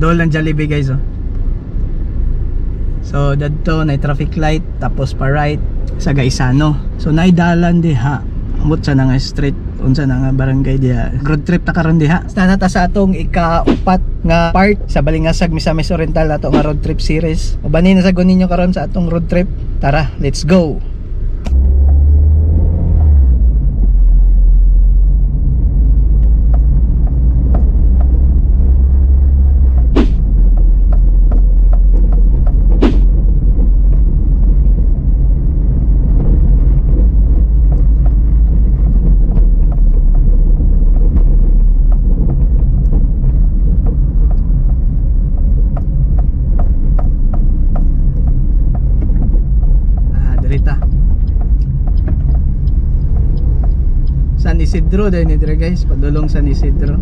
Doon lang Jollibee guys oh. So dadto na traffic light tapos pa right sa Gaisano. So naidalan diha amot sa nga street unsa na nga barangay diha. Road trip ta karon diha. Nata sa atong ika-upat nga part sa Balingasag Misamis Oriental ato nga road trip series. Ubanin na sa ninyo karon sa atong road trip. Tara, let's go. San Isidro dahil nidre guys, padulong San Isidro.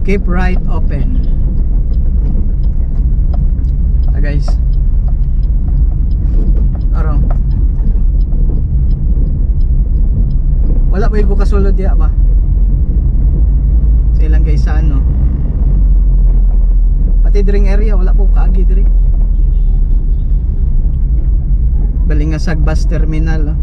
Keep right open. Guys, arong wala pa yung kasulod diya ba sa ilang Gaisano, pati dring area wala po kaagi diri. Balingasag bus terminal oh.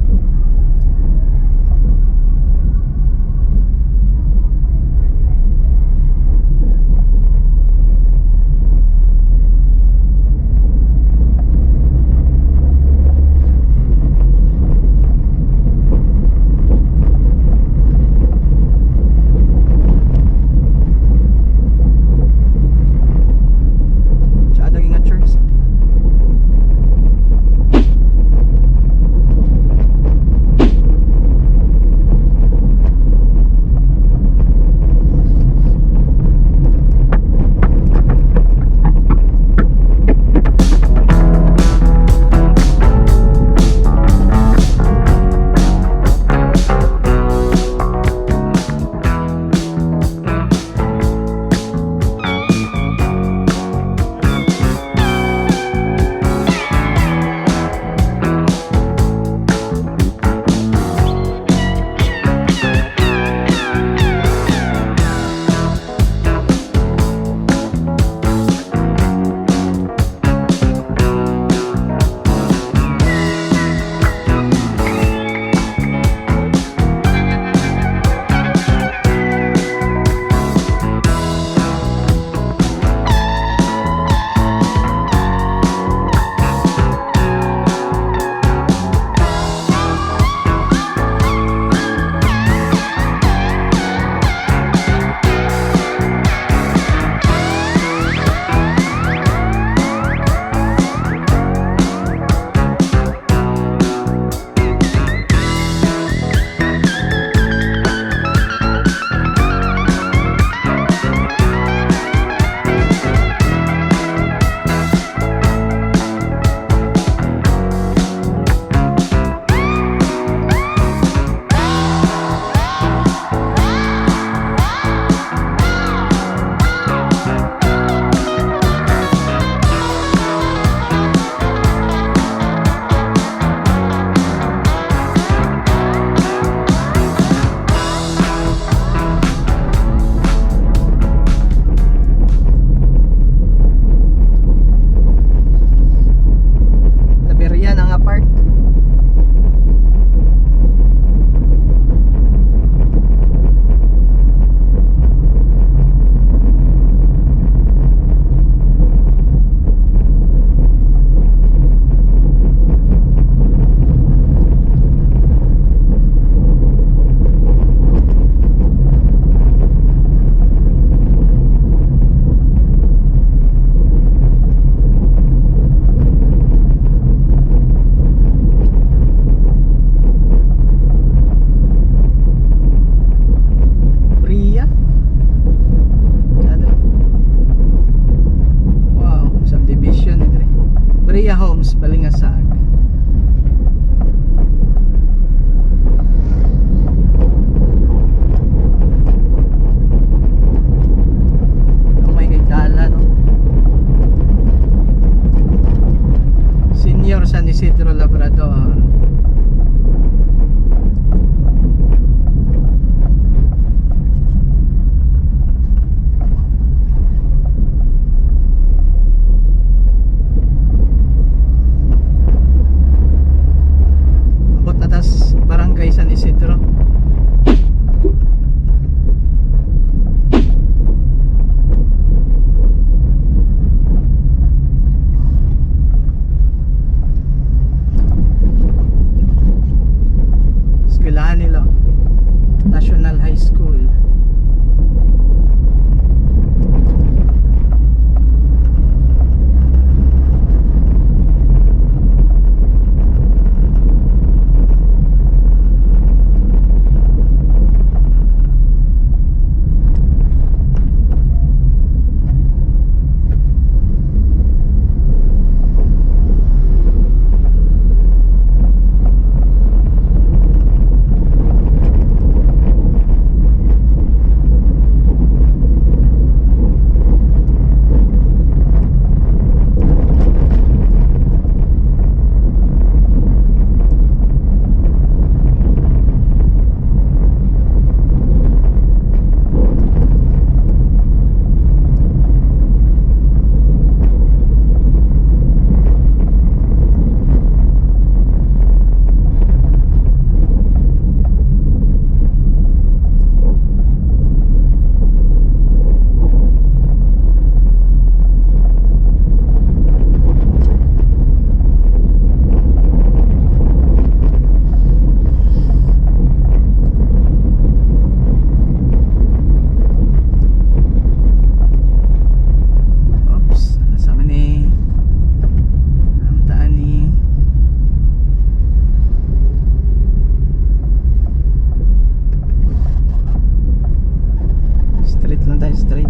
straight.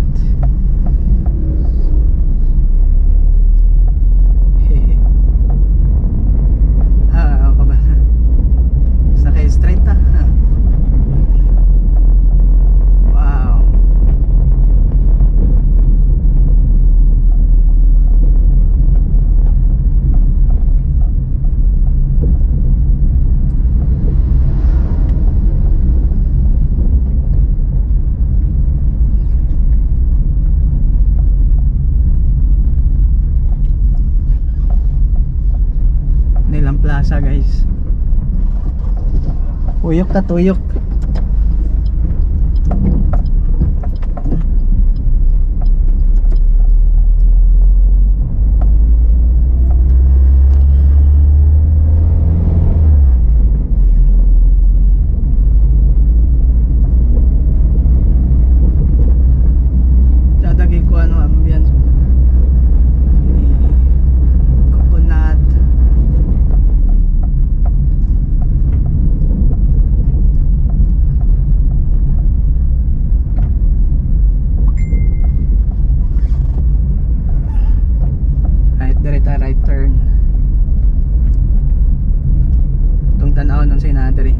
Ako ba? Sakay straight Wow. Nilang Plaza guys. Tuyok ta tuyok. Dadagay ko ano ambience. Coconut. Direta right turn. Itong tanaw ng sinadri.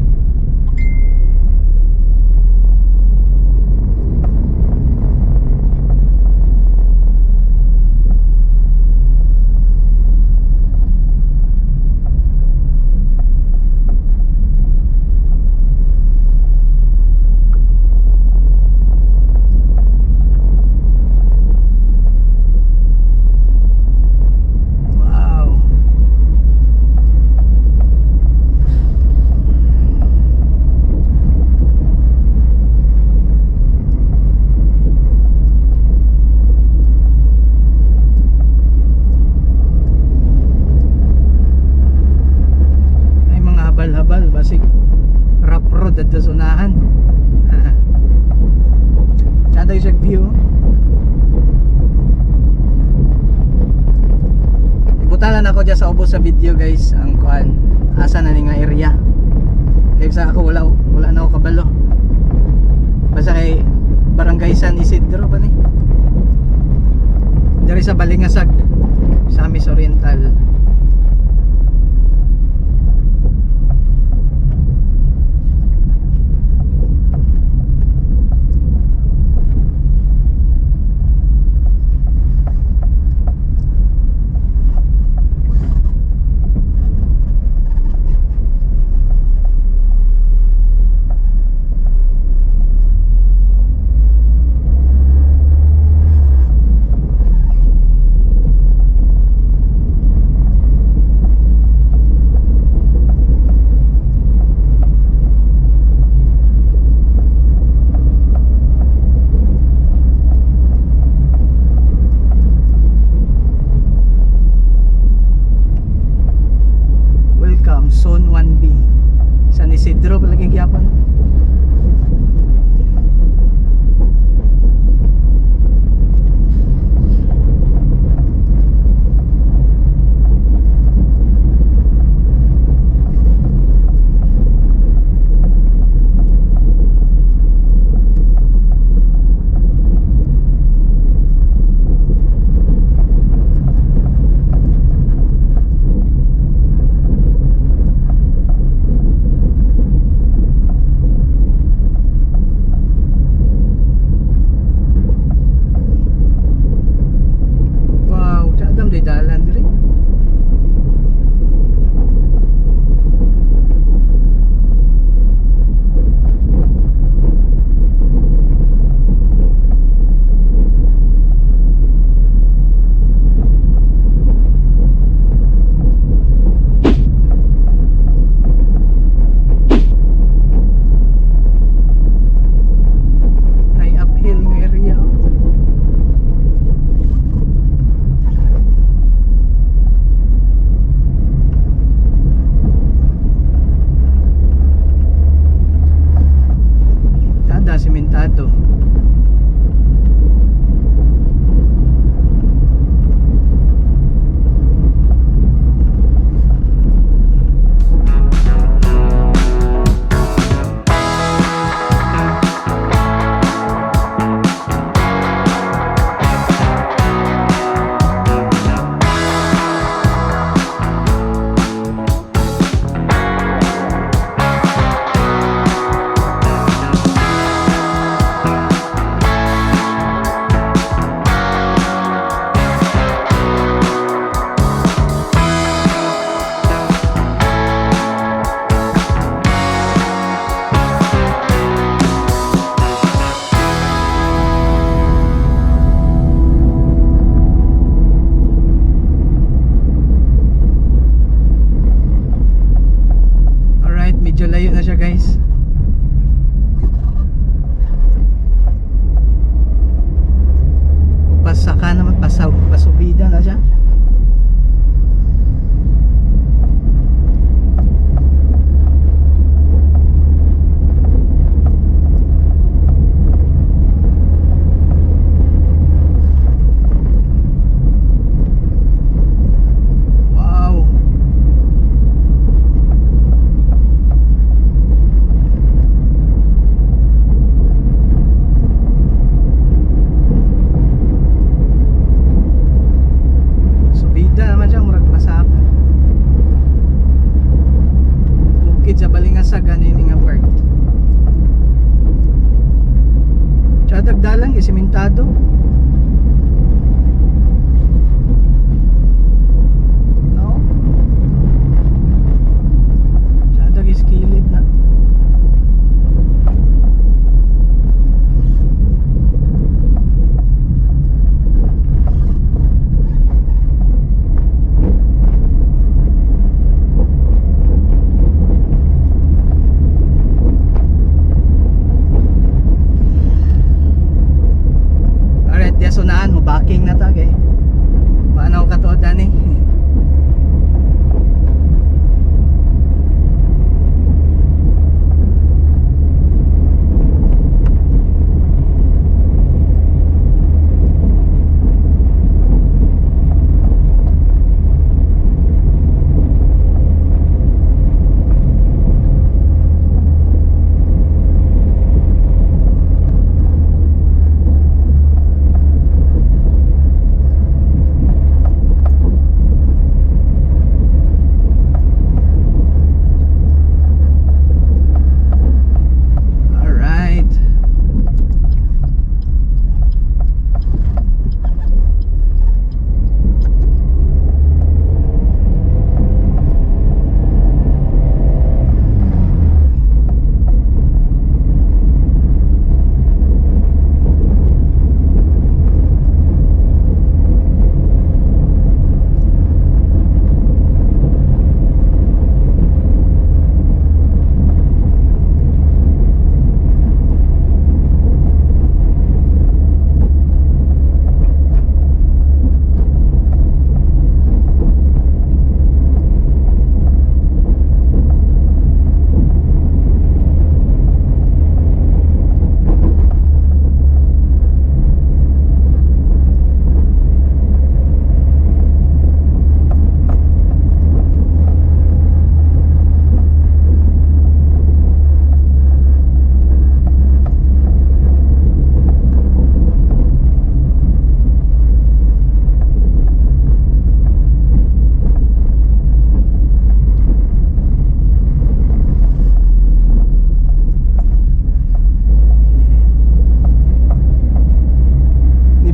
Habal basig rough road at sunahan. Tsada yung siya view. Ibutalan ako dyan sa ubos sa video guys ang kuan asa na nga area kaya sa ako wala na ako kabalo basta kay Barangay San Isidro pa ni dari sa Balingasag sa Amis Oriental. Zone 1B San Isidro palagi gyapon. Dalan diri. Nay uphill ng area. Simentado. simentado. No? Masyado giskilid na. Sunaan mo backing na tag eh. Paano ka to dani?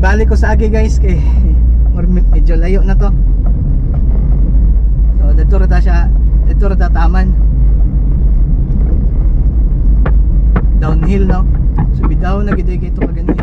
Balik ko sa agi guys kay medyo layo na to. So dito rata siya, dito rata taman. Downhill no. So bidaw na gid kay ito kagani.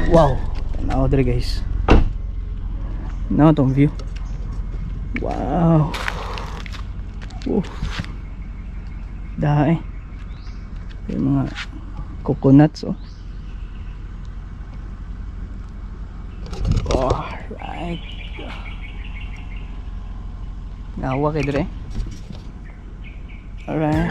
Wow, tanaw dere guys. Tanaw tong view. Wow. Dae. Yung mga coconuts oh. Alright. Nawa kay dere. Alright.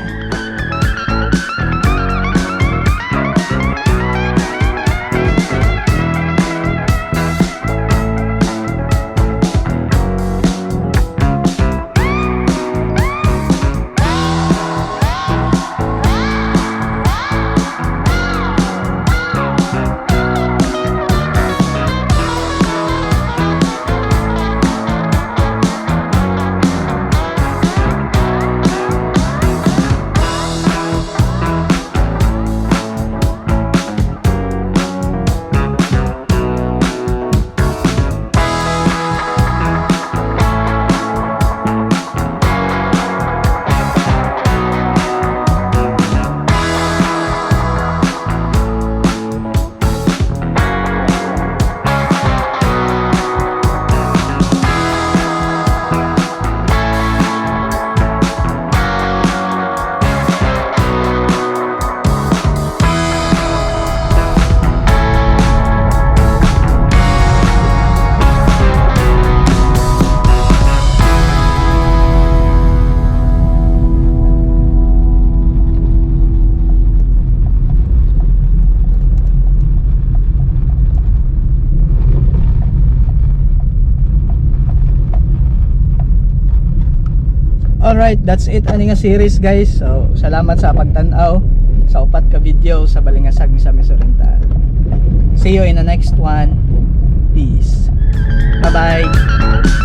Alright, that's it ani nga series guys. So salamat sa pagtan-aw sa upat ka video sa Balingasag Misamis Oriental. See you in the next one. Peace. Bye bye.